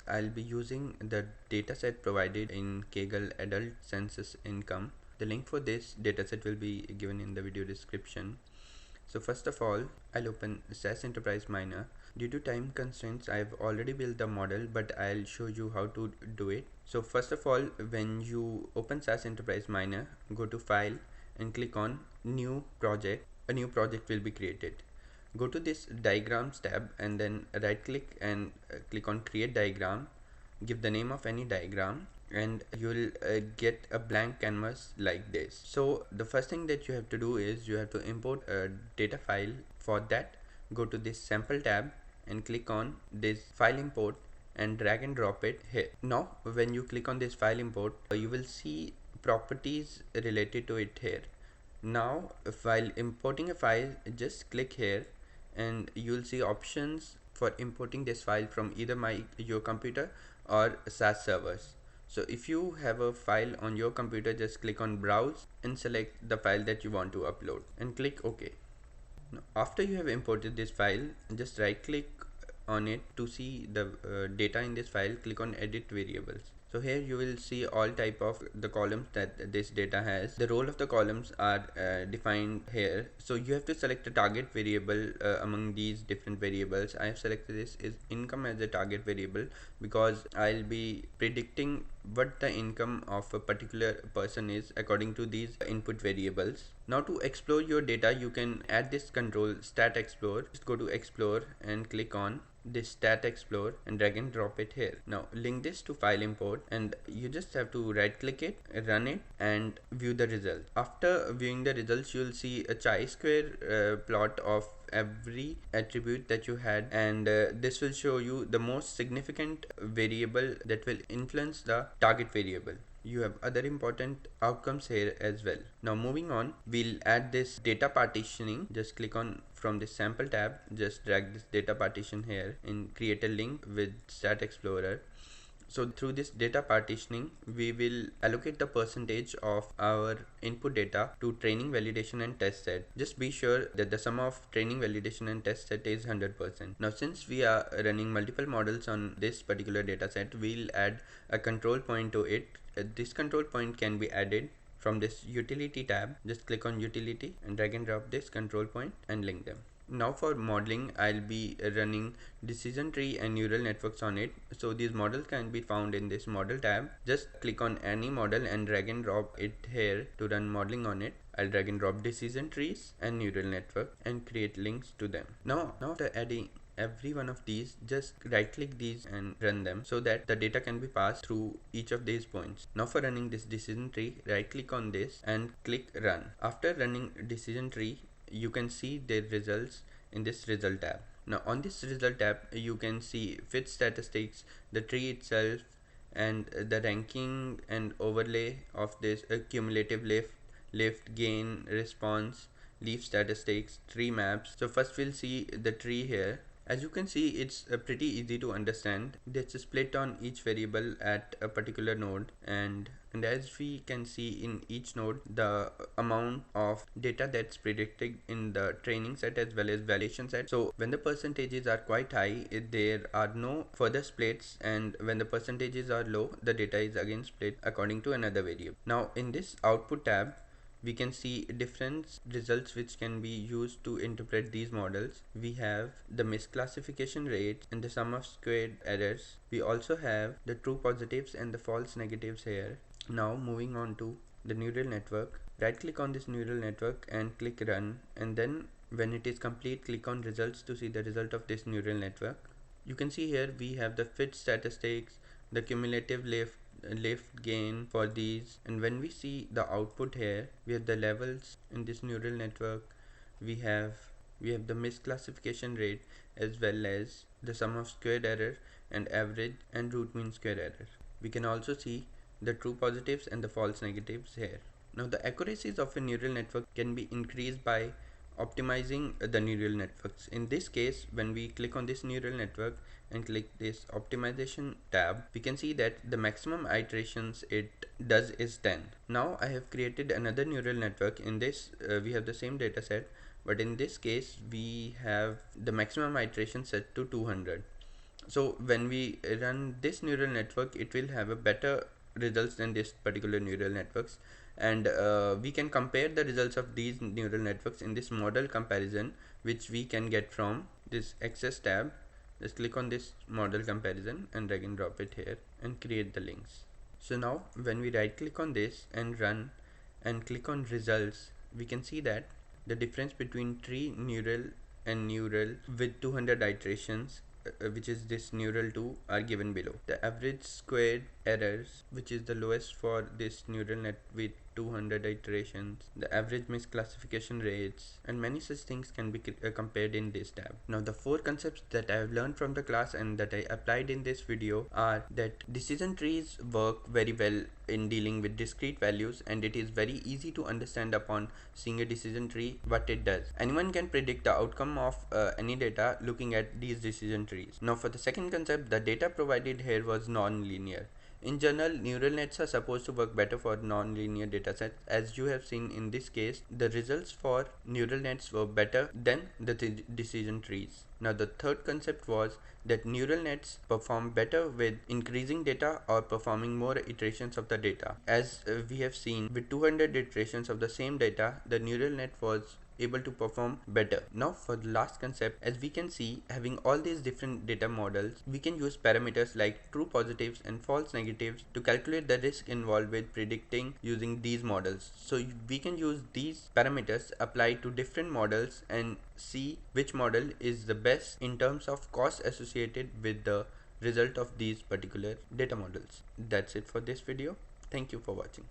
I'll be using the dataset provided in Kaggle Adult Census Income. The link for this dataset will be given in the video description. So first of all, I'll open SAS Enterprise Miner. Due to time constraints, I've already built the model, but I'll show you how to do it. So first of all, when you open SAS Enterprise Miner, go to File and click on New Project. A new project will be created. Go to this Diagrams tab and then right click and click on Create Diagram. Give the name of any diagram and you'll get a blank canvas like this. So the first thing that you have to do is you have to import a data file. For that, go to this Sample tab and click on this File Import and drag and drop it here. Now when you click on this File Import, you will see properties related to it here. Now while importing a file, just click here and you'll see options for importing this file from either your computer or SAS servers. So if you have a file on your computer, just click on browse and select the file that you want to upload and click OK. Now, after you have imported this file, just right click on it to see the data in this file. Click on edit variables. So here you will see all type of the columns that this data has. The role of the columns are defined here. So you have to select a target variable among these different variables. I have selected this is income as a target variable because I'll be predicting what the income of a particular person is according to these input variables. Now to explore your data, you can add this control stat explore. Just go to explore and click on this stat explore and drag and drop it here. Now link this to file import and you just have to right click it, run it and view the result. After viewing the results, you'll see a chi-square plot of every attribute that you had, and this will show you the most significant variable that will influence the target variable. You have other important outcomes here as well. Now moving on, we'll add this data partitioning. Just click on from this sample tab, just drag this data partition here and create a link with Stat Explorer. So through this data partitioning, we will allocate the percentage of our input data to training, validation and test set. Just be sure that the sum of training, validation and test set is 100%. Now since we are running multiple models on this particular data set, we'll add a control point to it. This control point can be added from this utility tab. Just click on utility and drag and drop this control point and link them. Now for modeling, I'll be running decision tree and neural networks on it. So these models can be found in this model tab. Just click on any model and drag and drop it here to run modeling on it. I'll drag and drop decision trees and neural network and create links to them. Now after adding every one of these, just right click these and run them so that the data can be passed through each of these points. Now for running this decision tree, right click on this and click run. After running decision tree, you can see the results in this result tab. Now on this result tab, you can see fit statistics, the tree itself and the ranking and overlay of this cumulative lift, gain, response, leaf statistics, tree maps. So first we'll see the tree here. As you can see, it's pretty easy to understand. It's split on each variable at a particular node, and as we can see in each node, the amount of data that's predicted in the training set as well as validation set. So when the percentages are quite high, there are no further splits, and when the percentages are low, the data is again split according to another variable. Now in this output tab, we can see different results which can be used to interpret these models. We have the misclassification rate and the sum of squared errors. We also have the true positives and the false negatives here. Now moving on to the neural network. Right click on this neural network and click run, and then when it is complete, click on results to see the result of this neural network. You can see here we have the fit statistics, the cumulative lift gain for these, and when we see the output here, we have the levels in this neural network. We have the misclassification rate as well as the sum of squared error and average and root mean square error. We can also see the true positives and the false negatives here. Now the accuracies of a neural network can be increased by optimizing the neural networks. In this case, when we click on this neural network and click this optimization tab, we can see that the maximum iterations it does is 10. Now I have created another neural network. In this we have the same data set, but in this case we have the maximum iteration set to 200. So when we run this neural network, it will have a better results than this particular neural networks, and we can compare the results of these neural networks in this model comparison, which we can get from this access tab. Just click on this model comparison and drag and drop it here and create the links. So now when we right click on this and run and click on results, we can see that the difference between tree neural and neural with 200 iterations, which is this neural 2, are given below. The average squared errors, which is the lowest for this neural net with 200 iterations, the average misclassification rates, and many such things can be compared in this tab. Now the four concepts that I have learned from the class and that I applied in this video are that decision trees work very well in dealing with discrete values, and it is very easy to understand upon seeing a decision tree what it does. Anyone can predict the outcome of any data looking at these decision trees. Now for the second concept, the data provided here was non-linear. In general, neural nets are supposed to work better for non-linear datasets. As you have seen in this case, the results for neural nets were better than the decision trees. Now the third concept was that neural nets perform better with increasing data or performing more iterations of the data. As we have seen, with 200 iterations of the same data, the neural net was able to perform better. Now for the last concept, as we can see, having all these different data models, we can use parameters like true positives and false negatives to calculate the risk involved with predicting using these models. So we can use these parameters applied to different models and see which model is the best in terms of cost associated with the result of these particular data models. That's it for this video. Thank you for watching.